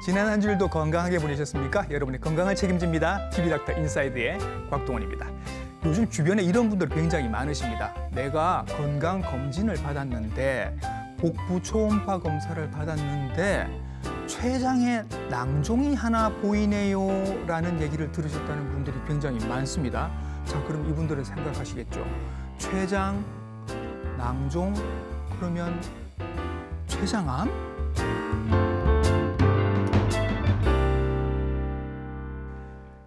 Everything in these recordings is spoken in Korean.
지난 한 주일도 건강하게 보내셨습니까? 여러분의 건강을 책임집니다. TV닥터 인사이드의 곽동원입니다. 요즘 주변에 이런 분들 굉장히 많으십니다. 내가 건강검진을 받았는데 복부 초음파 검사를 받았는데 췌장에 낭종이 하나 보이네요 라는 얘기를 들으셨다는 분들이 굉장히 많습니다. 자, 그럼 이분들은 생각하시겠죠. 췌장, 낭종, 그러면 췌장암?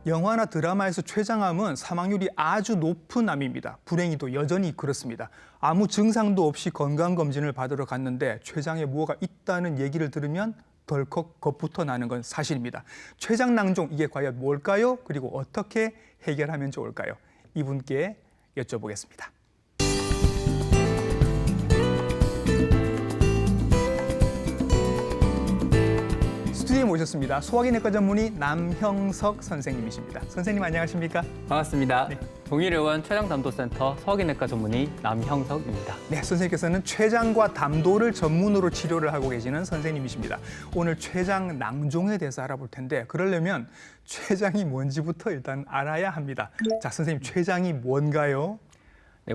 영화나 드라마에서 췌장암은 사망률이 아주 높은 암입니다. 불행히도 여전히 그렇습니다. 아무 증상도 없이 건강검진을 받으러 갔는데 췌장에 뭐가 있다는 얘기를 들으면 덜컥 겁부터 나는 건 사실입니다. 췌장낭종, 이게 과연 뭘까요? 그리고 어떻게 해결하면 좋을까요? 이분께 여쭤보겠습니다. 스튜디오에 모셨습니다. 소화기내과 전문의 남형석 선생님이십니다. 선생님 안녕하십니까? 반갑습니다. 네. 동일의원 췌장담도센터 소화기내과 전문의 남형석입니다. 네, 선생님께서는 췌장과 담도를 전문으로 치료를 하고 계시는 선생님이십니다. 오늘 췌장 낭종에 대해서 알아볼 텐데 그러려면 췌장이 뭔지부터 일단 알아야 합니다. 자, 선생님 췌장이 뭔가요? 네,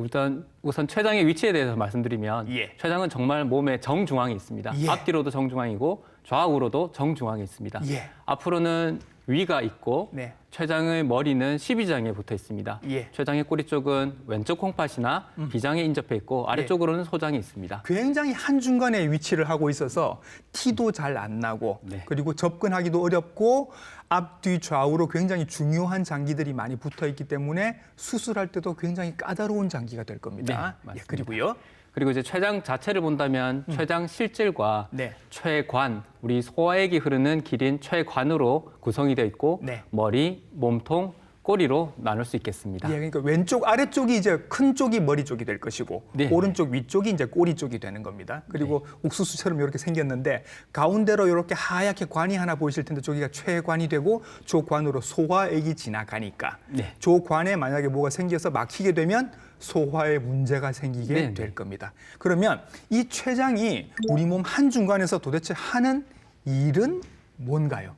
우선 췌장의 위치에 대해서 말씀드리면 예. 췌장은 정말 몸의 정중앙에 있습니다. 예. 앞뒤로도 정중앙이고 좌우로도 정중앙에 있습니다. 예. 앞으로는 위가 있고 네. 췌장의 머리는 12장에 붙어 있습니다. 예. 췌장의 꼬리 쪽은 왼쪽 콩팥이나 비장에 인접해 있고 아래쪽으로는 소장이 있습니다. 굉장히 한중간에 위치를 하고 있어서 티도 잘 안 나고 네. 그리고 접근하기도 어렵고 앞뒤 좌우로 굉장히 중요한 장기들이 많이 붙어 있기 때문에 수술할 때도 굉장히 까다로운 장기가 될 겁니다. 네, 맞습니다. 그리고요. 그리고 이제 췌장 자체를 본다면 췌장 실질과 네. 췌관, 우리 소화액이 흐르는 길인 췌관으로 구성이 되어 있고 네. 머리, 몸통, 꼬리로 나눌 수 있겠습니다. 예, 그러니까 왼쪽 아래쪽이 이제 큰 쪽이 머리 쪽이 될 것이고 네. 오른쪽 위쪽이 이제 꼬리 쪽이 되는 겁니다. 그리고 옥수수처럼 이렇게 생겼는데 가운데로 이렇게 하얗게 관이 하나 보이실 텐데 저기가 췌관이 되고 저 관으로 소화액이 지나가니까 네. 저 관에 만약에 뭐가 생겨서 막히게 되면 소화에 문제가 생기게 네, 될 네. 겁니다. 그러면 이 췌장이 우리 몸 한중간에서 도대체 하는 일은 뭔가요?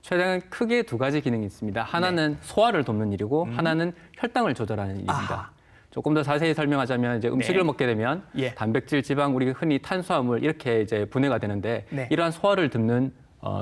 췌장은 크게 두 가지 기능이 있습니다. 하나는 소화를 돕는 일이고 하나는 혈당을 조절하는 일입니다. 아하. 조금 더 자세히 설명하자면 이제 음식을 네. 먹게 되면 예. 단백질, 지방, 우리가 흔히 탄수화물 이렇게 이제 분해가 되는데 네. 이러한 소화를 돕는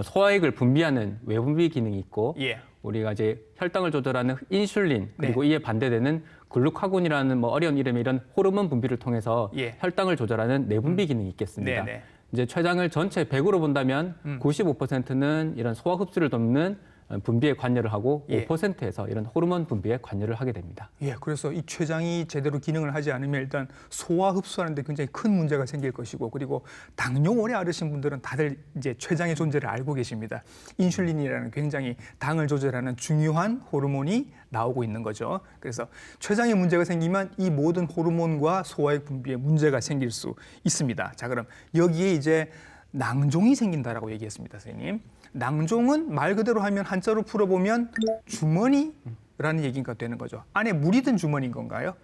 소화액을 분비하는 외분비 기능이 있고 예. 우리가 이제 혈당을 조절하는 인슐린 그리고 네. 이에 반대되는 글루카곤이라는 뭐 어려운 이름의 이런 호르몬 분비를 통해서 예. 혈당을 조절하는 내분비 기능이 있겠습니다. 네네. 이제 췌장을 전체 100으로 본다면 95%는 이런 소화 흡수를 돕는 분비에 관여를 하고 예. 5%에서 이런 호르몬 분비에 관여를 하게 됩니다. 예, 그래서 이 췌장이 제대로 기능을 하지 않으면 일단 소화 흡수하는 데 굉장히 큰 문제가 생길 것이고 그리고 당뇨 오래 앓으신 분들은 다들 이제 췌장의 존재를 알고 계십니다. 인슐린이라는 굉장히 당을 조절하는 중요한 호르몬이 나오고 있는 거죠. 그래서 췌장에 문제가 생기면 이 모든 호르몬과 소화액 분비에 문제가 생길 수 있습니다. 자, 그럼 여기에 이제 낭종이 생긴다라고 얘기했습니다, 선생님. 낭종은 말 그대로 하면 한자로 풀어보면 주머니라는 얘기가 되는 거죠. 안에 물이 든 주머니인 건가요?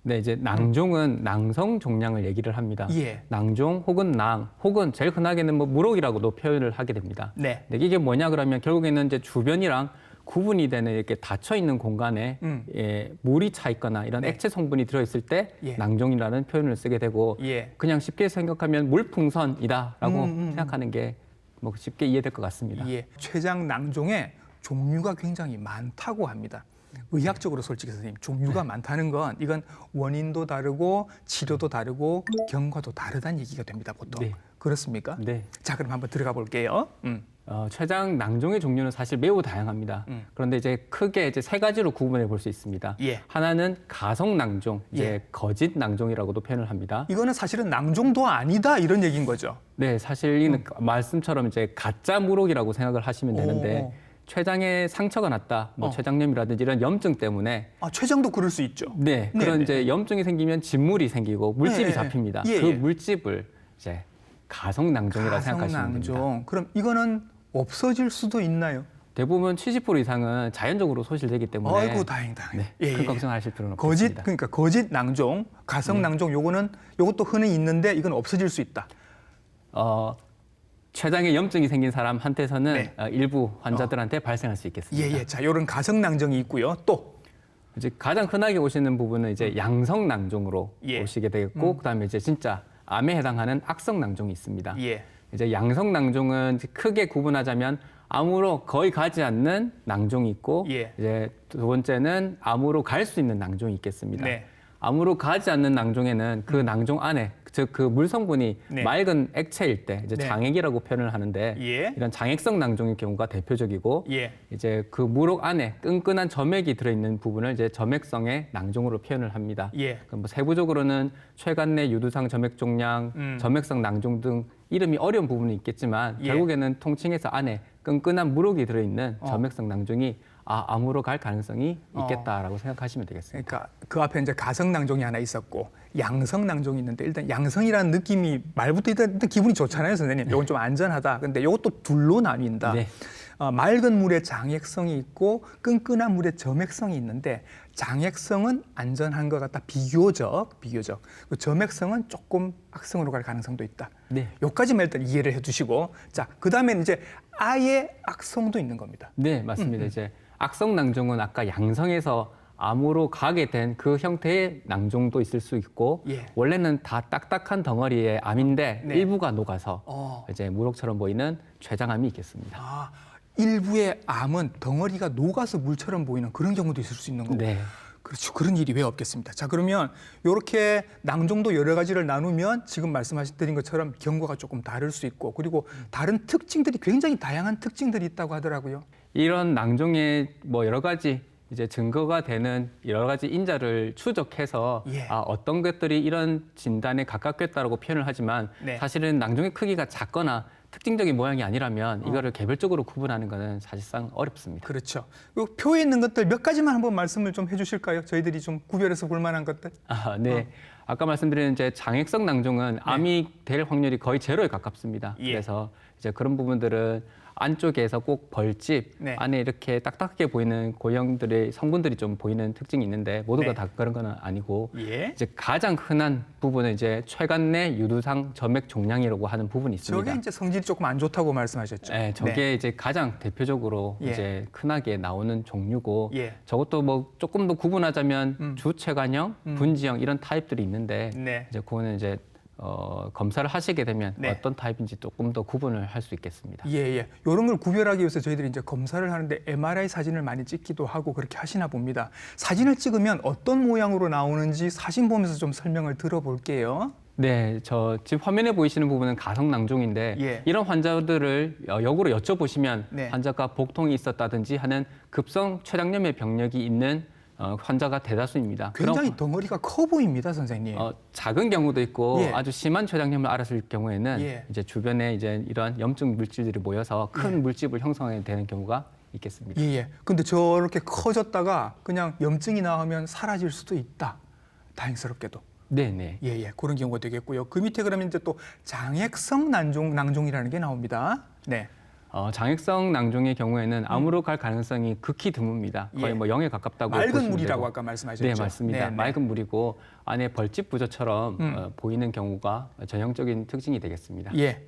네, 이제 낭종은 낭성 종양을 얘기를 합니다. 예. 낭종 혹은 낭 혹은 제일 흔하게는 뭐 물혹이라고도 표현을 하게 됩니다. 네. 근데 이게 뭐냐 그러면 결국에는 이제 주변이랑 구분이 되는 이렇게 닫혀 있는 공간에 물이 차 있거나 이런 네. 액체 성분이 들어 있을 때 예. 낭종이라는 표현을 쓰게 되고 예. 그냥 쉽게 생각하면 물풍선이다라고 생각하는 게 뭐 쉽게 이해될 것 같습니다. 예. 췌장 낭종의 종류가 굉장히 많다고 합니다. 의학적으로 솔직히 선생님 종류가 많다는 건 이건 원인도 다르고 치료도 다르고 경과도 다르다는 얘기가 됩니다, 보통. 네. 그렇습니까? 네. 자, 그럼 한번 들어가 볼게요. 췌장 낭종의 종류는 사실 매우 다양합니다. 그런데 이제 크게 이제 세 가지로 구분해 볼 수 있습니다. 예. 하나는 가성 낭종, 이제 예. 거짓 낭종이라고도 표현을 합니다. 이거는 사실은 낭종도 아니다 이런 얘기인 거죠. 네, 사실 이는 말씀처럼 이제 가짜 물혹이라고 생각을 하시면 되는데 췌장에 상처가 났다, 뭐 췌장염이라든지 이런 염증 때문에 아, 췌장도 그럴 수 있죠. 네, 그런 이제 염증이 생기면 진물이 생기고 물집이 네, 잡힙니다. 예, 그 예. 물집을 이제 가성 낭종이라고 생각하시면 됩니다. 가성낭종. 그럼 이거는 없어질 수도 있나요? 대부분 70% 이상은 자연적으로 소실되기 때문에 아이고 다행이다. 네, 큰 걱정하실 필요는 거짓 없습니다. 그러니까 거짓 낭종, 가성 낭종 요거는 요것도 흔히 있는데 이건 없어질 수 있다. 췌장에 염증이 생긴 사람한테서는 네. 일부 환자들한테 발생할 수 있겠습니다. 예, 예. 자, 이런 가성낭정이 있고요. 또 이제 가장 흔하게 오시는 부분은 이제 양성낭종으로 예. 오시게 되겠고, 그다음에 이제 진짜 암에 해당하는 악성낭종이 있습니다. 예. 이제 양성낭종은 크게 구분하자면 암으로 거의 가지 않는 낭종이 있고, 예. 이제 두 번째는 암으로 갈 수 있는 낭종이 있겠습니다. 네. 암으로 가지 않는 낭종에는 그 낭종 안에 즉 그 물 성분이 네. 맑은 액체일 때 이제 네. 장액이라고 표현을 하는데 예. 이런 장액성 낭종의 경우가 대표적이고 예. 이제 그 물혹 안에 끈끈한 점액이 들어있는 부분을 이제 점액성의 낭종으로 표현을 합니다. 예. 그럼 뭐 세부적으로는 췌간내 유두상 점액종양, 점액성 낭종 등 이름이 어려운 부분이 있겠지만 예. 결국에는 통칭해서 안에 끈끈한 물혹이 들어있는 점액성 낭종이 암으로 갈 가능성이 있겠다라고 생각하시면 되겠습니다. 그러니까 그 앞에 이제 가성낭종이 하나 있었고 양성낭종이 있는데 일단 양성이라는 느낌이 말부터 일단 기분이 좋잖아요, 선생님. 이건 좀 안전하다. 근데 이것도 둘로 나뉜다. 네. 맑은 물에 장액성이 있고 끈끈한 물에 점액성이 있는데 장액성은 안전한 것 같다. 비교적. 그 점액성은 조금 악성으로 갈 가능성도 있다. 네. 여기까지만 일단 이해를 해주시고 자, 그다음에는 이제 아예 악성도 있는 겁니다. 네, 맞습니다. 이제 악성 낭종은 아까 양성에서 암으로 가게 된 그 형태의 낭종도 있을 수 있고 예. 원래는 다 딱딱한 덩어리의 암인데 네. 일부가 녹아서 어. 이제 물혹처럼 보이는 췌장암이 있겠습니다. 아, 일부의 암은 덩어리가 녹아서 물처럼 보이는 그런 경우도 있을 수 있는 거고. 네. 그렇죠. 그런 일이 왜 없겠습니다. 자, 그러면 이렇게 낭종도 여러 가지를 나누면 지금 말씀하신 것처럼 경과가 조금 다를 수 있고 그리고 다른 특징들이 굉장히 다양한 특징들이 있다고 하더라고요. 이런 낭종의 뭐 여러 가지 이제 증거가 되는 여러 가지 인자를 추적해서 예. 어떤 것들이 이런 진단에 가깝겠다라고 표현을 하지만 네. 사실은 낭종의 크기가 작거나 특징적인 모양이 아니라면 이거를 개별적으로 구분하는 것은 사실상 어렵습니다. 그렇죠. 요 표에 있는 것들 몇 가지만 한번 말씀을 좀 해주실까요? 저희들이 좀 구별해서 볼 만한 것들. 네. 아까 말씀드린 이제 장액성 낭종은 암이 될 확률이 거의 제로에 가깝습니다. 예. 그래서 이제 그런 부분들은 안쪽에서 꼭 벌집 네. 안에 이렇게 딱딱하게 보이는 고형들의 성분들이 좀 보이는 특징이 있는데 모두가 네. 다 그런 건 아니고 예. 이제 가장 흔한 부분은 이제 췌간내 유두상 점액 종양이라고 하는 부분이 있습니다. 저게 이제 성질이 조금 안 좋다고 말씀하셨죠. 네, 저게 이제 가장 대표적으로 예. 이제 흔하게 나오는 종류고 예. 저것도 뭐 조금 더 구분하자면 주췌간형, 분지형 이런 타입들이 있는데 네. 이제 그거는 이제 검사를 하시게 되면 네. 어떤 타입인지 조금 더 구분을 할 수 있겠습니다. 예, 예. 이런 걸 구별하기 위해서 저희들이 이제 검사를 하는데 MRI 사진을 많이 찍기도 하고 그렇게 하시나 봅니다. 사진을 찍으면 어떤 모양으로 나오는지 사진 보면서 좀 설명을 들어볼게요. 네, 저 지금 화면에 보이시는 부분은 가성낭종인데 예. 이런 환자들을 역으로 여쭤보시면 네. 환자가 복통이 있었다든지 하는 급성 췌장염의 병력이 있는 환자가 대다수입니다. 굉장히 그런 덩어리가 커 보입니다, 선생님. 작은 경우도 있고 예. 아주 심한 췌장염을 알았을 경우에는 예. 이제 주변에 이제 이러한 염증 물질들이 모여서 큰 물집을 형성하게 되는 경우가 있겠습니다. 예, 예. 근데 저렇게 커졌다가 그냥 염증이 나오면 사라질 수도 있다. 다행스럽게도. 네, 네. 예, 예. 그런 경우가 되겠고요. 그 밑에 그러면 이제 또 장액성 낭종이라는 게 나옵니다. 네. 장액성 낭종의 경우에는 암으로 갈 가능성이 극히 드뭅니다. 거의 예. 뭐 0에 가깝다고 맑은 보시면 물이라고 되고. 아까 말씀하셨죠. 네, 맞습니다. 네, 네. 맑은 물이고 안에 벌집 부조처럼 보이는 경우가 전형적인 특징이 되겠습니다. 예.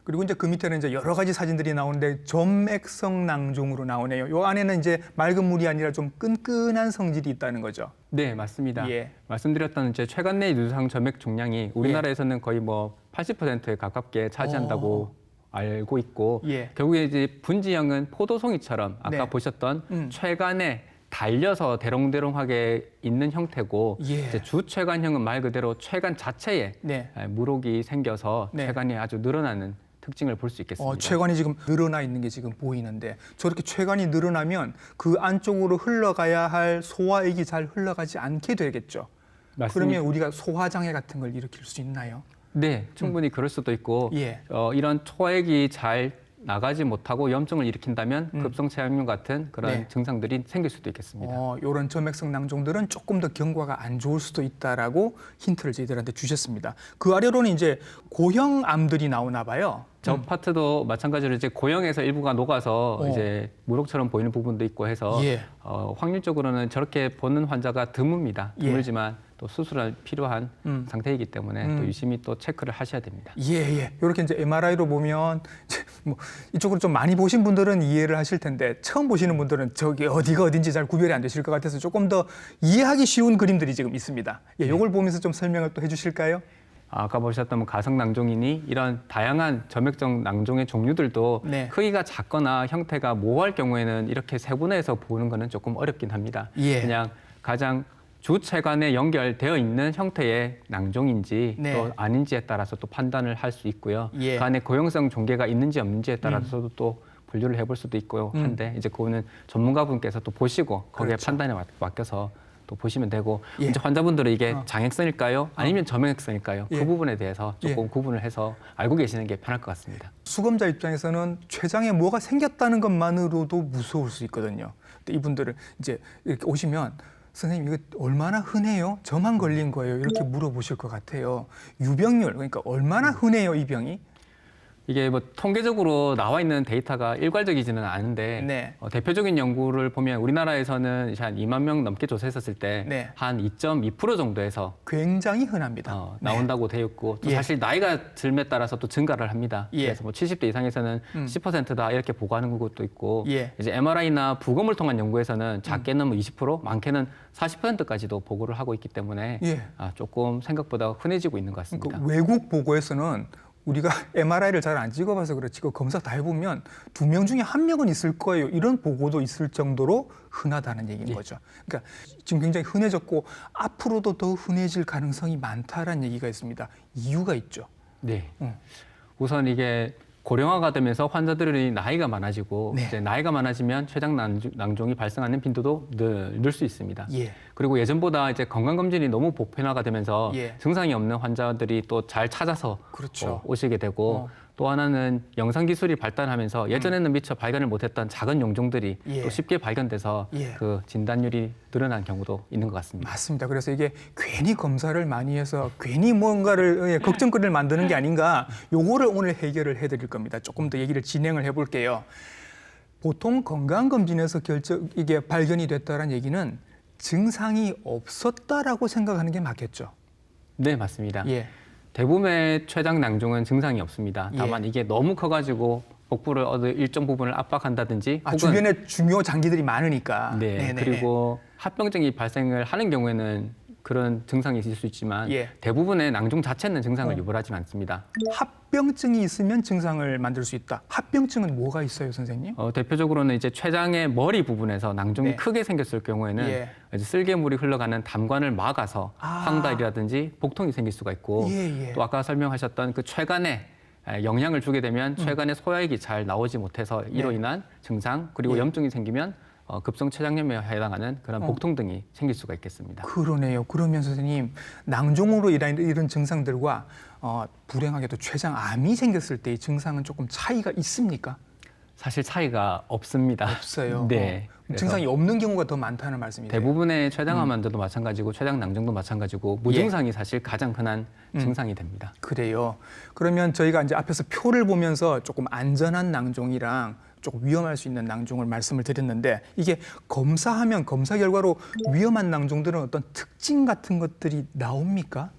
그리고 이제 그 밑에는 이제 여러 가지 사진들이 나오는데 점액성 낭종으로 나오네요. 요 안에는 이제 맑은 물이 아니라 좀 끈끈한 성질이 있다는 거죠. 네, 맞습니다. 예. 말씀드렸던 이제 췌간내 유두상 점액 종양이 우리나라에서는 거의 뭐 80%에 가깝게 차지한다고 알고 있고 예. 결국에 이제 분지형은 포도송이처럼 아까 네. 보셨던 췌간에 달려서 대롱대롱하게 있는 형태고 예. 이제 주췌간형은 말 그대로 췌간 자체에 네. 물혹이 생겨서 네. 췌간이 아주 늘어나는 특징을 볼 수 있겠습니다. 췌관이 지금 늘어나 있는 게 지금 보이는데 저렇게 췌관이 늘어나면 그 안쪽으로 흘러가야 할 소화액이 잘 흘러가지 않게 되겠죠. 맞습니다. 그러면 우리가 소화장애 같은 걸 일으킬 수 있나요? 네, 충분히 그럴 수도 있고 예. 이런 소화액이 잘 나가지 못하고 염증을 일으킨다면 급성 췌장염 같은 그런 네. 증상들이 생길 수도 있겠습니다. 이런 점액성 낭종들은 조금 더 경과가 안 좋을 수도 있다라고 힌트를 저희들한테 주셨습니다. 그 아래로는 이제 고형암들이 나오나 봐요. 저 파트도 마찬가지로 이제 고형에서 일부가 녹아서 어. 이제 무록처럼 보이는 부분도 있고 해서 예. 확률적으로는 저렇게 보는 환자가 드뭅니다. 예. 드물지만 또 수술이 필요한 음. 상태이기 때문에 또 유심히 또 체크를 하셔야 됩니다. 예. 이렇게 이제 MRI로 보면 이제 뭐 이쪽으로 좀 많이 보신 분들은 이해를 하실 텐데 처음 보시는 분들은 저기 어디가 어딘지 잘 구별이 안 되실 것 같아서 조금 더 이해하기 쉬운 그림들이 지금 있습니다. 예, 요걸 보면서 좀 설명을 또 해주실까요? 아까 보셨던 가성 낭종이니 이런 다양한 점액적 낭종의 종류들도 네. 크기가 작거나 형태가 모호할 경우에는 이렇게 세분화해서 보는 것은 조금 어렵긴 합니다. 예. 그냥 가장 주체관에 연결되어 있는 형태의 낭종인지 네. 또 아닌지에 따라서 또 판단을 할 수 있고요. 예. 그 안에 고형성 종괴가 있는지 없는지에 따라서도 또 분류를 해볼 수도 있고요. 한데 이제 그거는 전문가분께서 또 보시고 거기에 그렇죠. 판단에 맡겨서 또 보시면 되고 예. 이제 환자분들은 이게 장액성일까요? 아니면 점액성일까요? 예. 그 부분에 대해서 조금 예. 구분을 해서 알고 계시는 게 편할 것 같습니다. 수검자 입장에서는 췌장에 뭐가 생겼다는 것만으로도 무서울 수 있거든요. 근데 이분들을 이제 이렇게 오시면 선생님 이거 얼마나 흔해요? 저만 걸린 거예요? 이렇게 물어보실 것 같아요. 유병률 그러니까 얼마나 흔해요 이 병이? 이게 뭐 통계적으로 나와 있는 데이터가 일괄적이지는 않은데 네. 대표적인 연구를 보면 우리나라에서는 이제 한 2만 명 넘게 조사했었을 때 네. 한 2.2% 정도에서 굉장히 흔합니다. 나온다고 되어 있고 또 예. 사실 나이가 들에 따라서 또 증가를 합니다. 예. 그래서 뭐 70대 이상에서는 10%다 이렇게 보고하는 것도 있고 예. 이제 MRI나 부검을 통한 연구에서는 작게는 뭐 20%, 많게는 40%까지도 보고를 하고 있기 때문에 예. 조금 생각보다 흔해지고 있는 것 같습니다. 그러니까 외국 보고에서는 우리가 MRI를 잘 안 찍어봐서 그렇지 그 검사 다 해보면 2명 중에 1명은 있을 거예요. 이런 보고도 있을 정도로 흔하다는 얘기인 거죠. 그러니까 지금 굉장히 흔해졌고 앞으로도 더 흔해질 가능성이 많다라는 얘기가 있습니다. 이유가 있죠. 네. 우선 이게 고령화가 되면서 환자들이 나이가 많아지고 네. 이제 나이가 많아지면 췌장 낭종이 발생하는 빈도도 늘 수 있습니다. 예. 그리고 예전보다 이제 건강검진이 너무 보편화가 되면서 예. 증상이 없는 환자들이 또 잘 찾아서 그렇죠. 오시게 되고 어. 또 하나는 영상 기술이 발달하면서 예전에는 미처 발견을 못했던 작은 용종들이 예. 또 쉽게 발견돼서 예. 그 진단율이 늘어난 경우도 있는 것 같습니다. 맞습니다. 그래서 이게 괜히 검사를 많이 해서 괜히 뭔가를 걱정거리를 만드는 게 아닌가. 요거를 오늘 해결을 해드릴 겁니다. 조금 더 얘기를 진행을 해볼게요. 보통 건강검진에서 이게 발견이 됐다는 얘기는 증상이 없었다라고 생각하는 게 맞겠죠. 네, 맞습니다. 예. 대부분의 췌장 낭종은 증상이 없습니다. 예. 다만 이게 너무 커가지고 복부를 어느 일정 부분을 압박한다든지 혹은 주변에 중요 장기들이 많으니까. 네, 네네. 그리고 합병증이 발생을 하는 경우에는 그런 증상이 있을 수 있지만 예. 대부분의 낭종 자체는 증상을 유발하지 않습니다. 합병증이 있으면 증상을 만들 수 있다. 합병증은 뭐가 있어요, 선생님? 대표적으로는 이제 췌장의 머리 부분에서 낭종이 네. 크게 생겼을 경우에는 예. 이제 쓸개물이 흘러가는 담관을 막아서 황달이라든지 복통이 생길 수가 있고 예, 예. 또 아까 설명하셨던 그 췌간에 영향을 주게 되면 췌간의 소화액이 잘 나오지 못해서 이로 네. 인한 증상 그리고 예. 염증이 생기면 급성 췌장염에 해당하는 그런 복통 등이 생길 수가 있겠습니다. 그러네요. 그러면 선생님, 낭종으로 이런 증상들과 불행하게도 췌장암이 생겼을 때의 증상은 조금 차이가 있습니까? 사실 차이가 없습니다. 없어요. 네. 그래서 증상이 없는 경우가 더 많다는 말씀이세요? 대부분의 췌장암 환자도 마찬가지고 췌장 낭종도 마찬가지고 무증상이 사실 가장 흔한 증상이 됩니다. 그래요. 그러면 저희가 이제 앞에서 표를 보면서 조금 안전한 낭종이랑 조금 위험할 수 있는 낭종을 말씀을 드렸는데 이게 검사하면 검사 결과로 위험한 낭종들은 어떤 특징 같은 것들이 나옵니까?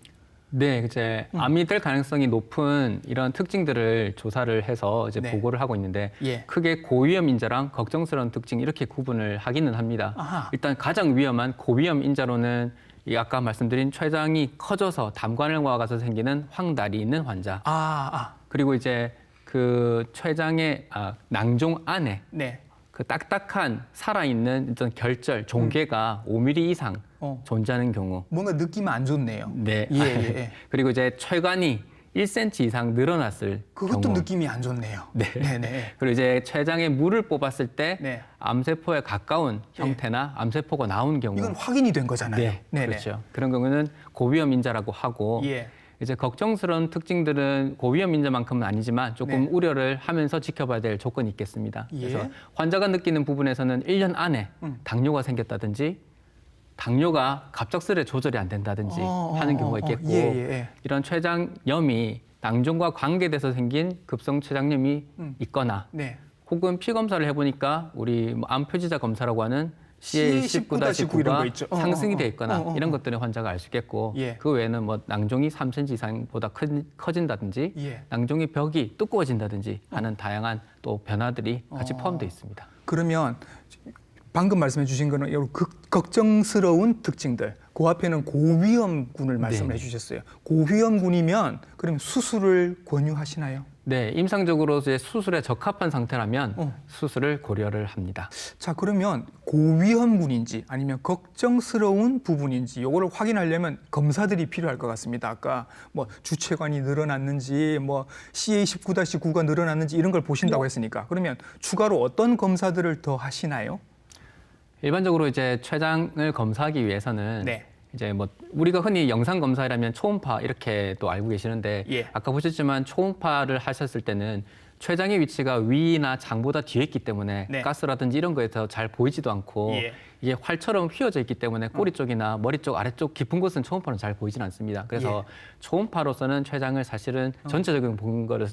네, 이제 암이 될 가능성이 높은 이런 특징들을 조사를 해서 이제 네. 보고를 하고 있는데 예. 크게 고위험 인자랑 걱정스러운 특징 이렇게 구분을 하기는 합니다. 아하. 일단 가장 위험한 고위험 인자로는 이 아까 말씀드린 췌장이 커져서 담관을 모아가서 생기는 황달이 있는 환자. 그리고 이제 그 췌장의 낭종 안에 네. 그 딱딱한 살아있는 어떤 결절, 종괴가 5mm 이상 존재하는 경우. 뭔가 느낌 안 좋네요. 네. 예. 그리고 이제 췌관이 1cm 이상 늘어났을 그것도 경우. 느낌이 안 좋네요. 네. 네네. 그리고 이제 췌장에 물을 뽑았을 때 네. 암세포에 가까운 형태나 암세포가 나온 경우. 이건 확인이 된 거잖아요. 네, 네네. 그렇죠. 그런 경우는 고위험 인자라고 하고 예. 이제 걱정스러운 특징들은 고위험 인자만큼은 아니지만 조금 네. 우려를 하면서 지켜봐야 될 조건이 있겠습니다. 예. 그래서 환자가 느끼는 부분에서는 1년 안에 당뇨가 생겼다든지 당뇨가 갑작스레 조절이 안 된다든지 하는 경우가 있겠고 예. 이런 췌장염이 당뇨과 관계돼서 생긴 급성 췌장염이 있거나 네. 혹은 피 검사를 해보니까 우리 뭐 암 표지자 검사라고 하는 CA19-9 이런 거 CA19-9가 있죠. 상승이 돼 있거나 이런 것들은 환자가 알 수 있겠고 예. 그 외에는 뭐 낭종이 3cm 이상보다 커진다든지 예. 낭종이 벽이 두꺼워진다든지 하는 다양한 또 변화들이 같이 포함되어 있습니다. 그러면 방금 말씀해 주신 거는 여러 걱정스러운 특징들. 그 앞에는 고위험군을 말씀을 네. 해주셨어요. 고위험군이면 그럼 수술을 권유하시나요? 네, 임상적으로 이제 수술에 적합한 상태라면 수술을 고려를 합니다. 자, 그러면 고위험군인지 아니면 걱정스러운 부분인지 이거를 확인하려면 검사들이 필요할 것 같습니다. 아까 뭐 주체관이 늘어났는지 뭐 CA19-9가 늘어났는지 이런 걸 보신다고 했으니까 그러면 추가로 어떤 검사들을 더 하시나요? 일반적으로 이제 췌장을 검사하기 위해서는 네. 이제 뭐 우리가 흔히 영상 검사라면 초음파 이렇게 또 알고 계시는데 예. 아까 보셨지만 초음파를 하셨을 때는 췌장의 위치가 위나 장보다 뒤에 있기 때문에 네. 가스라든지 이런 거에서 잘 보이지도 않고 예. 이게 활처럼 휘어져 있기 때문에 꼬리 쪽이나 머리 쪽 아래쪽 깊은 곳은 초음파는 잘 보이진 않습니다. 그래서 초음파로서는 췌장을 사실은 전체적인 보는 거를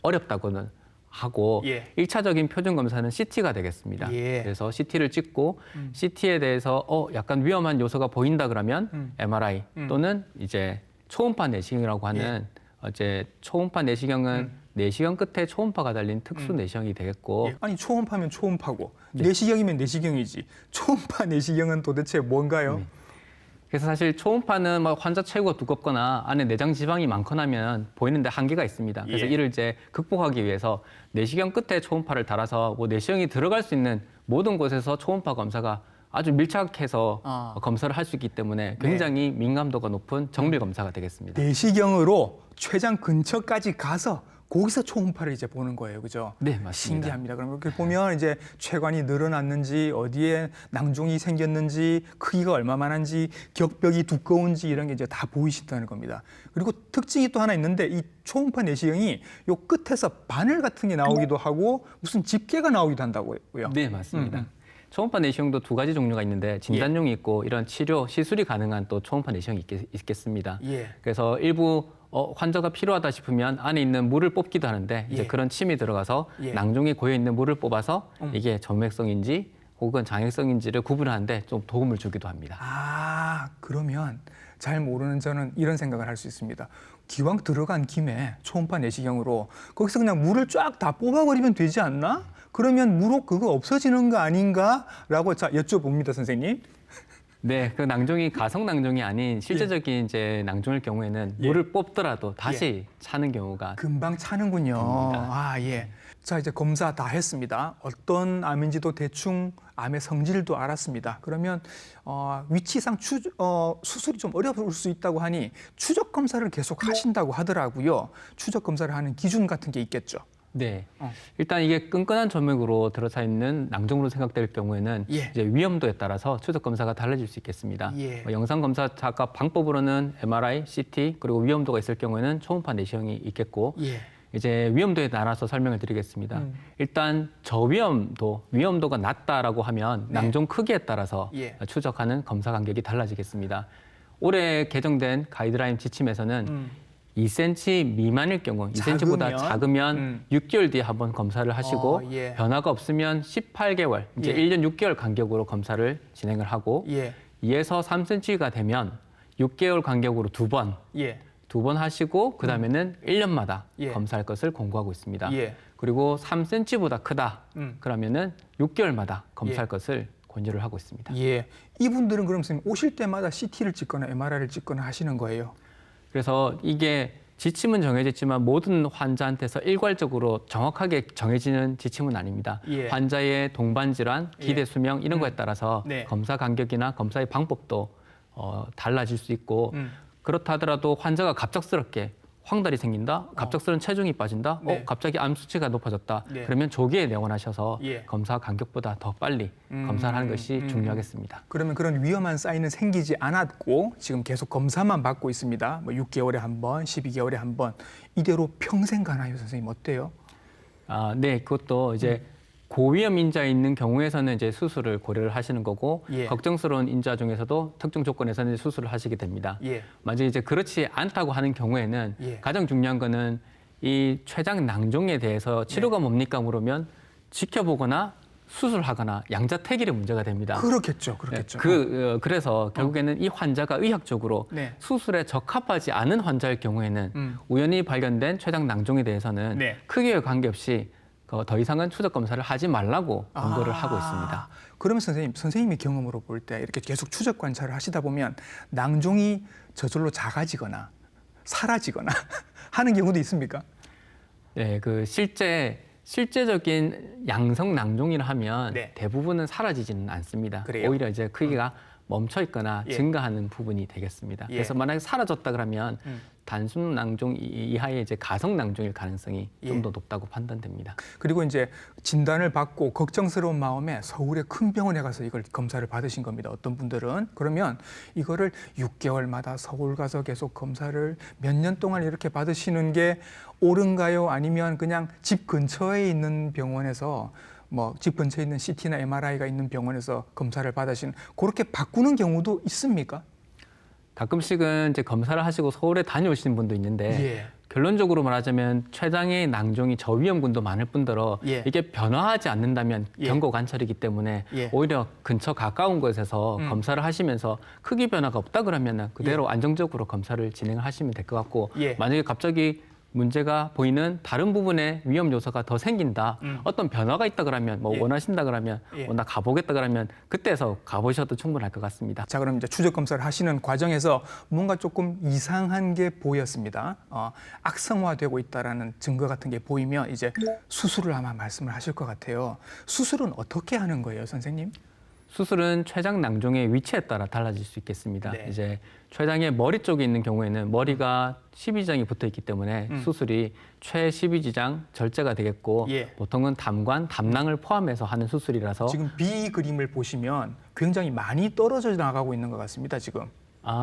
어렵다고는 하고 예. 1차적인 표준 검사는 CT가 되겠습니다. 예. 그래서 CT를 찍고 CT에 대해서 약간 위험한 요소가 보인다 그러면 MRI 또는 이제 초음파 내시경이라고 하는 이제 초음파 내시경은 내시경 끝에 초음파가 달린 특수 내시경이 되겠고 예. 아니 초음파면 초음파고 내시경이면 내시경이지 초음파 내시경은 도대체 뭔가요? 그래서 사실 초음파는 막 환자 체구가 두껍거나 안에 내장 지방이 많거나 하면 보이는데 한계가 있습니다. 그래서 예. 이를 이제 극복하기 위해서 내시경 끝에 초음파를 달아서 뭐 내시경이 들어갈 수 있는 모든 곳에서 초음파 검사가 아주 밀착해서 검사를 할 수 있기 때문에 굉장히 민감도가 높은 정밀 검사가 되겠습니다. 내시경으로 췌장 근처까지 가서 거기서 초음파를 이제 보는 거예요, 그죠? 네, 맞습니다. 신기합니다. 그럼 이렇게 보면 이제 췌관이 늘어났는지, 어디에 낭종이 생겼는지, 크기가 얼마만한지, 격벽이 두꺼운지 이런 게 이제 다 보이신다는 겁니다. 그리고 특징이 또 하나 있는데 이 초음파 내시경이 요 끝에서 바늘 같은 게 나오기도 하고 무슨 집게가 나오기도 한다고요. 네, 맞습니다. 초음파 내시경도 두 가지 종류가 있는데 진단용이 있고 이런 치료, 시술이 가능한 또 초음파 내시경이 있겠습니다. 예. 그래서 일부 환자가 필요하다 싶으면 안에 있는 물을 뽑기도 하는데 이제 예. 그런 침이 들어가서 예. 낭종이 고여 있는 물을 뽑아서 이게 정맥성인지 혹은 장액성인지를 구분하는데 좀 도움을 주기도 합니다. 아, 그러면 잘 모르는 저는 이런 생각을 할 수 있습니다. 기왕 들어간 김에 초음파 내시경으로 거기서 그냥 물을 쫙 다 뽑아버리면 되지 않나? 그러면 물혹 그거 없어지는 거 아닌가라고 자 여쭤봅니다, 선생님. 네, 그 낭종이 가성 낭종이 아닌 실제적인 이제 낭종일 경우에는 물을 뽑더라도 다시 차는 경우가 금방 차는군요. 됩니다. 아, 예. 자, 이제 검사 다 했습니다. 어떤 암인지도 대충 암의 성질도 알았습니다. 그러면 위치상 수술이 좀 어려울 수 있다고 하니 추적 검사를 계속 하신다고 하더라고요. 추적 검사를 하는 기준 같은 게 있겠죠. 네. 일단 이게 끈끈한 점액으로 들어차 있는 낭종으로 생각될 경우에는 예. 이제 위험도에 따라서 추적 검사가 달라질 수 있겠습니다. 예. 영상 검사 아까 방법으로는 MRI, CT 그리고 위험도가 있을 경우에는 초음파 내시경이 있겠고 예. 이제 위험도에 따라서 설명을 드리겠습니다. 일단 저위험도, 위험도가 낮다라고 하면 낭종 크기에 따라서 예. 추적하는 검사 간격이 달라지겠습니다. 올해 개정된 가이드라인 지침에서는 2cm 미만일 경우, 2cm보다 작으면 6개월 뒤에 한번 검사를 하시고 예. 변화가 없으면 18개월, 이제 예. 1년 6개월 간격으로 검사를 진행을 하고 예. 2에서 3cm가 되면 6개월 간격으로 두 번 예. 하시고 그다음에는 1년마다 예. 검사할 것을 권고하고 있습니다. 예. 그리고 3cm보다 크다. 그러면은 6개월마다 검사할 예. 것을 권유를 하고 있습니다. 예. 이분들은 그럼 선생님 오실 때마다 CT를 찍거나 MRI를 찍거나 하시는 거예요? 그래서 이게 지침은 정해졌지만 모든 환자한테서 일괄적으로 정확하게 정해지는 지침은 아닙니다. 예. 환자의 동반 질환, 기대 수명 이런 거에 따라서 네. 검사 간격이나 검사의 방법도 달라질 수 있고 그렇다 하더라도 환자가 갑작스럽게 황달이 생긴다, 갑작스러운 체중이 빠진다, 네. 갑자기 암 수치가 높아졌다. 네. 그러면 조기에 내원하셔서 예. 검사 간격보다 더 빨리 검사를 하는 것이 중요하겠습니다. 그러면 그런 위험한 사인은 생기지 않았고 지금 계속 검사만 받고 있습니다. 뭐 6개월에 한 번, 12개월에 한 번 이대로 평생 가나요, 선생님 어때요? 네, 그것도 이제 고위험 인자에 있는 경우에서는 이제 수술을 고려를 하시는 거고 예. 걱정스러운 인자 중에서도 특정 조건에서는 수술을 하시게 됩니다. 예. 만약에 이제 그렇지 않다고 하는 경우에는 예. 가장 중요한 거는 이 췌장 낭종에 대해서 치료가 뭡니까 물으면 지켜보거나 수술하거나 양자택일의 문제가 됩니다. 그렇겠죠, 그렇겠죠. 그래서 결국에는 이 환자가 의학적으로 네. 수술에 적합하지 않은 환자일 경우에는 우연히 발견된 췌장 낭종에 대해서는 네. 크기에 관계없이 더 이상은 추적 검사를 하지 말라고 권고를 하고 있습니다. 그러면 선생님이 경험으로 볼 때 이렇게 계속 추적 관찰을 하시다 보면 낭종이 저절로 작아지거나 사라지거나 하는 경우도 있습니까? 네, 실제적인 양성 낭종이라 하면 네. 대부분은 사라지지는 않습니다. 그래요? 오히려 이제 크기가 멈춰 있거나 예. 증가하는 부분이 되겠습니다. 예. 그래서 만약에 사라졌다 그러면 단순 낭종 이하의 이제 가성 낭종일 가능성이 좀 더 높다고 판단됩니다. 그리고 이제 진단을 받고 걱정스러운 마음에 서울의 큰 병원에 가서 이걸 검사를 받으신 겁니다. 어떤 분들은 그러면 이거를 6개월마다 서울 가서 계속 검사를 몇 년 동안 이렇게 받으시는 게 옳은가요? 아니면 그냥 집 근처에 있는 병원에서 뭐 집 근처에 있는 CT나 MRI가 있는 병원에서 검사를 받으시는 그렇게 바꾸는 경우도 있습니까? 가끔씩은 이제 검사를 하시고 서울에 다녀오시는 분도 있는데 예. 결론적으로 말하자면 췌장의 낭종이 저위험군도 많을 뿐더러 예. 이게 변화하지 않는다면 예. 경고 관찰이기 때문에 예. 오히려 근처 가까운 곳에서 검사를 하시면서 크기 변화가 없다 그러면 그대로 안정적으로 검사를 진행을 하시면 될 것 같고 예. 만약에 갑자기 문제가 보이는 다른 부분에 위험 요소가 더 생긴다. 어떤 변화가 있다 그러면 뭐 예. 원하신다 그러면 예. 나 가보겠다 그러면 그때서 가보셔도 충분할 것 같습니다. 자, 그럼 이제 추적 검사를 하시는 과정에서 뭔가 조금 이상한 게 보였습니다. 악성화되고 있다라는 증거 같은 게 보이면 이제 수술을 아마 말씀을 하실 것 같아요. 수술은 어떻게 하는 거예요, 선생님? 수술은 췌장 낭종의 위치에 따라 달라질 수 있겠습니다. 네. 이제 췌장의 머리 쪽에 있는 경우에는 머리가 12지장이 붙어 있기 때문에 수술이 최12지장 절제가 되겠고 예. 보통은 담관, 담낭을 포함해서 하는 수술이라서 지금 B 그림을 보시면 굉장히 많이 떨어져 나가고 있는 것 같습니다, 지금.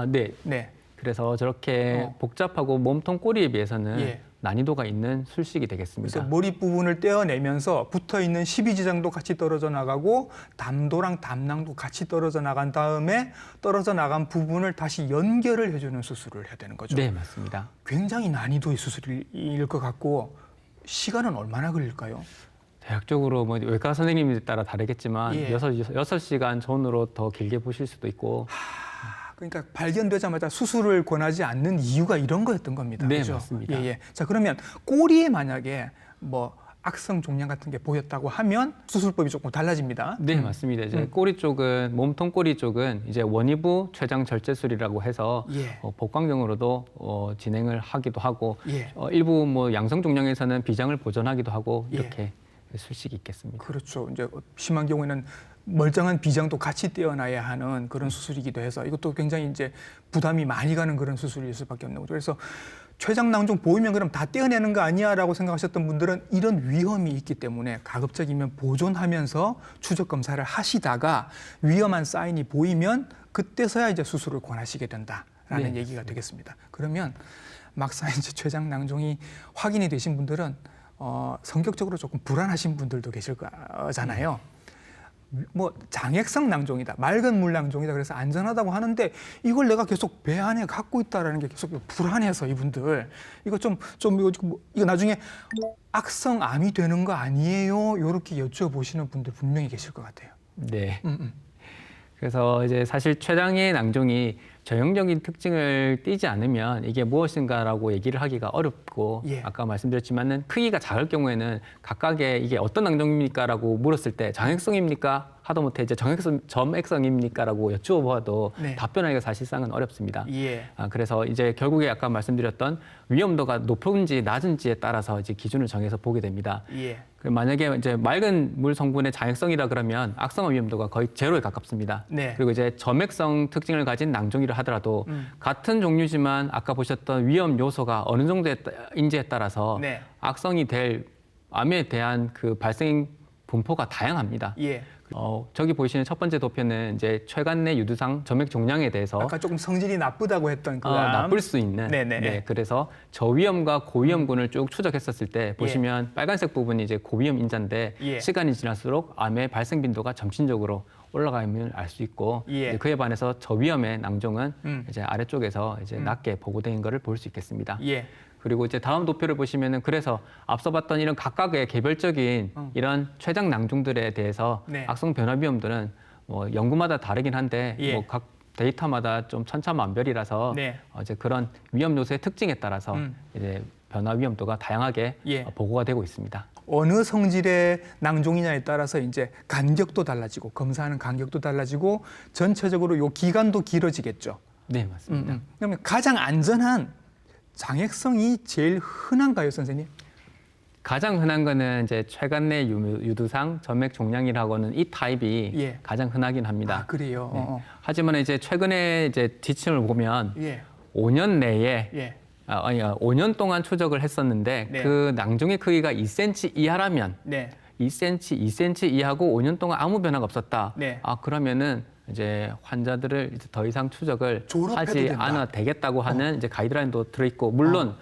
네. 네. 그래서 저렇게 복잡하고 몸통 꼬리에 비해서는 예. 난이도가 있는 술식이 되겠습니다. 그래서 머리 부분을 떼어내면서 붙어 있는 12지장도 같이 떨어져 나가고 담도랑 담낭도 같이 떨어져 나간 다음에 떨어져 나간 부분을 다시 연결을 해주는 수술을 해야 되는 거죠. 네, 맞습니다. 굉장히 난이도의 수술일 것 같고 시간은 얼마나 걸릴까요? 대략적으로 뭐 외과 선생님에 따라 다르겠지만 예. 6시간 전후로 더 길게 보실 수도 있고 그러니까 발견되자마자 수술을 권하지 않는 이유가 이런 거였던 겁니다. 네, 그렇죠? 맞습니다. 예. 자, 그러면 꼬리에 만약에 뭐 악성 종양 같은 게 보였다고 하면 수술법이 조금 달라집니다. 네, 맞습니다. 이제 꼬리 쪽은 몸통 꼬리 쪽은 이제 원위부 췌장 절제술이라고 해서 예. 복강경으로도 진행을 하기도 하고 예. 일부 뭐 양성 종양에서는 비장을 보존하기도 하고 예. 이렇게 술식이 있겠습니다. 그렇죠. 이제 심한 경우에는 멀쩡한 비장도 같이 떼어놔야 하는 그런 수술이기도 해서 이것도 굉장히 이제 부담이 많이 가는 그런 수술일 수밖에 없는 거죠. 그래서 췌장 낭종 보이면 그럼 다 떼어내는 거 아니야라고 생각하셨던 분들은 이런 위험이 있기 때문에 가급적이면 보존하면서 추적 검사를 하시다가 위험한 사인이 보이면 그때서야 이제 수술을 권하시게 된다라는 네, 얘기가 되겠습니다. 그러면 막상 이제 췌장 낭종이 확인이 되신 분들은 성격적으로 조금 불안하신 분들도 계실 거잖아요. 뭐 장액성 낭종이다, 맑은 물 낭종이다, 그래서 안전하다고 하는데 이걸 내가 계속 배 안에 갖고 있다라는 게 계속 불안해서 이분들 이거 이거 나중에 악성암이 되는 거 아니에요? 이렇게 여쭤보시는 분들 분명히 계실 것 같아요. 네. 그래서 이제 사실 췌장의 낭종이 전형적인 특징을 띠지 않으면 이게 무엇인가라고 얘기를 하기가 어렵고 예. 아까 말씀드렸지만은 크기가 작을 경우에는 각각의 이게 어떤 낭종입니까라고 물었을 때 장액성입니까 하다못해 이제 점액성입니까라고 여쭈어봐도 네. 답변하기가 사실상은 어렵습니다. 예. 그래서 이제 결국에 아까 말씀드렸던 위험도가 높은지 낮은지에 따라서 이제 기준을 정해서 보게 됩니다. 예. 만약에 이제 맑은 물 성분의 장액성이라 그러면 악성화 위험도가 거의 제로에 가깝습니다. 네. 그리고 이제 점액성 특징을 가진 낭종이라 하더라도 같은 종류지만 아까 보셨던 위험 요소가 어느 정도인지에 따라서 네. 악성이 될 암에 대한 그 발생 분포가 다양합니다. 예. 저기 보이시는 첫 번째 도표는 이제 췌간내 유두상 점액 종양에 대해서 아까 조금 성질이 나쁘다고 했던 그 암. 나쁠 수 있는. 네네. 네, 그래서 저위험과 고위험군을 쭉 추적했었을 때 보시면 빨간색 부분이 이제 고위험 인자인데 예. 시간이 지날수록 암의 발생 빈도가 점진적으로 올라감을 알 수 있고 예. 이제 그에 반해서 저위험의 낭종은 이제 아래쪽에서 이제 낮게 보고된 것을 볼 수 있겠습니다. 예. 그리고 이제 다음 도표를 보시면은 그래서 앞서 봤던 이런 각각의 개별적인 이런 췌장 낭종들에 대해서 네. 악성 변화 위험들은 뭐 연구마다 다르긴 한데 예. 뭐 각 데이터마다 좀 천차만별이라서 네. 이제 그런 위험 요소의 특징에 따라서 이제 변화 위험도가 다양하게 예. 보고가 되고 있습니다. 어느 성질의 낭종이냐에 따라서 이제 간격도 달라지고 검사하는 간격도 달라지고 전체적으로 요 기간도 길어지겠죠. 네, 맞습니다. 그러면 가장 안전한 장액성이 제일 흔한가요, 선생님? 가장 흔한 거는 이제 췌간내 유두상 점액 종양이라고는 이 타입이 예. 가장 흔하긴 합니다. 아, 그래요. 네. 하지만 이제 최근에 이제 지침을 보면 예. 5년 내에 예. 5년 동안 추적을 했었는데 네. 그 낭종의 크기가 2cm 이하라면 네. 2cm 이하고 5년 동안 아무 변화가 없었다. 네. 그러면은 이제 환자들을 이제 더 이상 추적을 졸업해도 하지 된다. 않아도 되겠다고 하는 이제 가이드라인도 들어있고 물론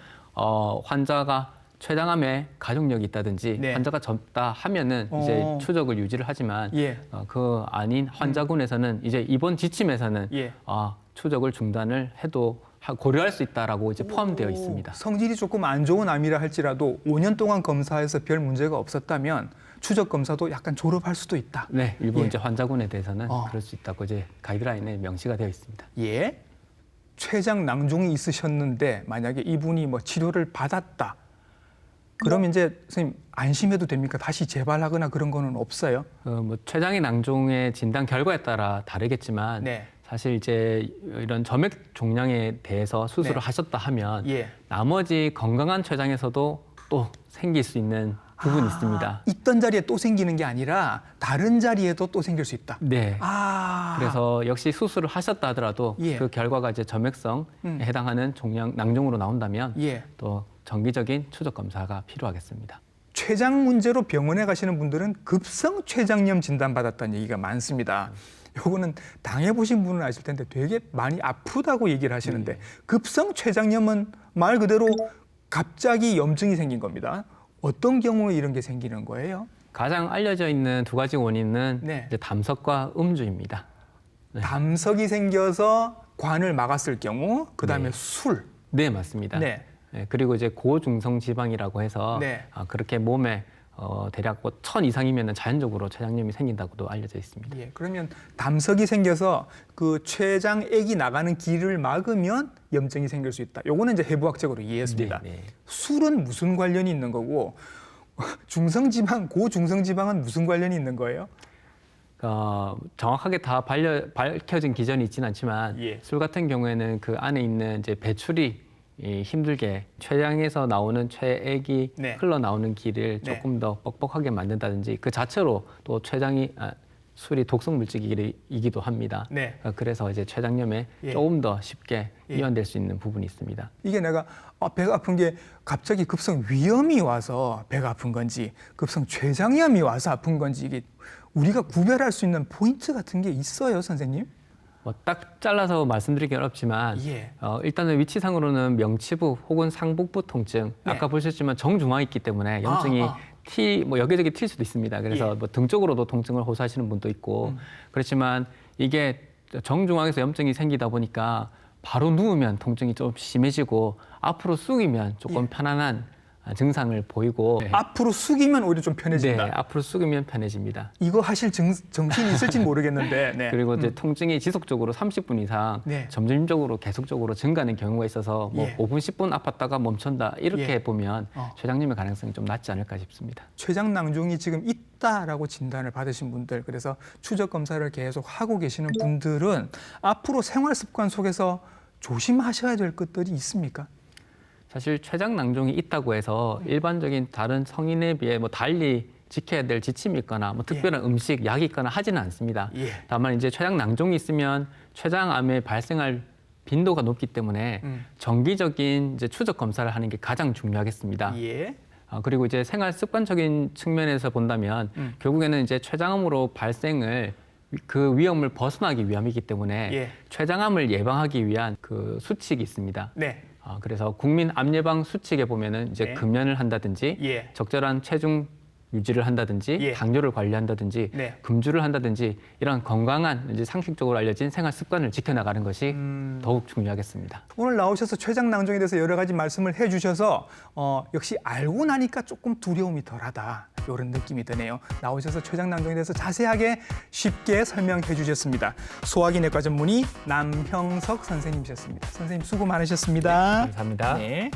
환자가 췌장암에 가족력이 있다든지 네. 환자가 젊다 하면은 이제 추적을 유지를 하지만 예. 그 아닌 환자군에서는 이제 이번 지침에서는 예. 추적을 중단을 해도 고려할 수 있다라고 이제 포함되어 있습니다. 성질이 조금 안 좋은 암이라 할지라도 5년 동안 검사해서 별 문제가 없었다면 추적 검사도 약간 졸업할 수도 있다. 네, 일부 예. 이제 환자군에 대해서는 그럴 수 있다고 이제 가이드라인에 명시가 되어 있습니다. 예. 췌장 낭종이 있으셨는데 만약에 이분이 뭐 치료를 받았다. 그러면 이제 선생님 안심해도 됩니까? 다시 재발하거나 그런 거는 없어요? 뭐 췌장의 낭종의 진단 결과에 따라 다르겠지만 네. 사실 이제 이런 점액 종양에 대해서 수술을 네. 하셨다 하면 예. 나머지 건강한 췌장에서도 또 생길 수 있는 부분이 있습니다. 있던 자리에 또 생기는 게 아니라 다른 자리에도 또 생길 수 있다. 네. 그래서 그래서 역시 수술을 하셨다 하더라도 예. 그 결과가 이제 점액성에 해당하는 종양 낭종으로 나온다면 예. 또 정기적인 추적 검사가 필요하겠습니다. 췌장 문제로 병원에 가시는 분들은 급성 췌장염 진단받았다는 얘기가 많습니다. 요거는 당해보신 분은 아실 텐데 되게 많이 아프다고 얘기를 하시는데 급성 췌장염은 말 그대로 갑자기 염증이 생긴 겁니다. 어떤 경우에 이런 게 생기는 거예요? 가장 알려져 있는 두 가지 원인은 네. 이제 담석과 음주입니다. 담석이 생겨서 관을 막았을 경우, 그다음에 네. 술. 네, 맞습니다. 네. 네, 그리고 이제 고중성 지방이라고 해서 네. 그렇게 몸에 대략 1000 이상이면 자연적으로 췌장염이 생긴다고도 알려져 있습니다. 예, 그러면 담석이 생겨서 그 췌장액이 나가는 길을 막으면 염증이 생길 수 있다. 요거는 이제 해부학적으로 이해했습니다. 네, 네. 술은 무슨 관련이 있는 거고 중성지방, 고중성지방은 무슨 관련이 있는 거예요? 정확하게 다 밝혀진 기전이 있지는 않지만 예. 술 같은 경우에는 그 안에 있는 이제 배출이 힘들게 췌장에서 나오는 췌액이 네. 흘러나오는 길을 네. 조금 더 뻑뻑하게 만든다든지 그 자체로 또 술이 독성 물질이기도 합니다. 네. 그래서 이제 췌장염에 예. 조금 더 쉽게 예. 이완될 수 있는 부분이 있습니다. 이게 내가 배가 아픈 게 갑자기 급성 위염이 와서 배가 아픈 건지 급성 췌장염이 와서 아픈 건지 이게 우리가 구별할 수 있는 포인트 같은 게 있어요, 선생님? 딱 잘라서 말씀드리기 어렵지만 예. 일단은 위치상으로는 명치부 혹은 상복부 통증 네. 아까 보셨지만 정중앙에 있기 때문에 염증이 여기저기 튈 수도 있습니다. 그래서 예. 뭐 등 쪽으로도 통증을 호소하시는 분도 있고 그렇지만 이게 정중앙에서 염증이 생기다 보니까 바로 누우면 통증이 좀 심해지고 앞으로 숙이면 조금 예. 편안한 증상을 보이고 앞으로 숙이면 오히려 좀 편해진다. 네, 앞으로 숙이면 편해집니다. 이거 하실 정신이 있을지 모르겠는데. 네. 그리고 이제 통증이 지속적으로 30분 이상 네. 점진적으로 계속적으로 증가하는 경우가 있어서 뭐 예. 5분, 10분 아팠다가 멈춘다 이렇게 예. 보면 췌장염의 가능성이 좀 낮지 않을까 싶습니다. 췌장 낭종이 지금 있다라고 진단을 받으신 분들, 그래서 추적 검사를 계속 하고 계시는 분들은 앞으로 생활 습관 속에서 조심하셔야 될 것들이 있습니까? 사실 췌장 낭종이 있다고 해서 일반적인 다른 성인에 비해 뭐 달리 지켜야 될 지침이 있거나 뭐 특별한 음식, 약이 있거나 하지는 않습니다. 예. 다만 이제 췌장 낭종이 있으면 췌장암의 발생할 빈도가 높기 때문에 정기적인 이제 추적 검사를 하는 게 가장 중요하겠습니다. 예. 그리고 이제 생활 습관적인 측면에서 본다면 결국에는 이제 췌장암으로 발생을 그 위험을 벗어나기 위함이기 때문에 예. 췌장암을 예방하기 위한 그 수칙이 있습니다. 네. 그래서 국민 암 예방 수칙에 보면은 이제 네. 금연을 한다든지 예. 적절한 체중 유지를 한다든지 예. 당뇨를 관리한다든지 네. 금주를 한다든지 이런 건강한 이제 상식적으로 알려진 생활 습관을 지켜나가는 것이 더욱 중요하겠습니다. 오늘 나오셔서 췌장 낭종에 대해서 여러 가지 말씀을 해주셔서 역시 알고 나니까 조금 두려움이 덜하다 이런 느낌이 드네요. 나오셔서 췌장 낭종에 대해서 자세하게 쉽게 설명해 주셨습니다. 소화기내과 전문의 남형석 선생님이셨습니다. 선생님 수고 많으셨습니다. 감사합니다. 네.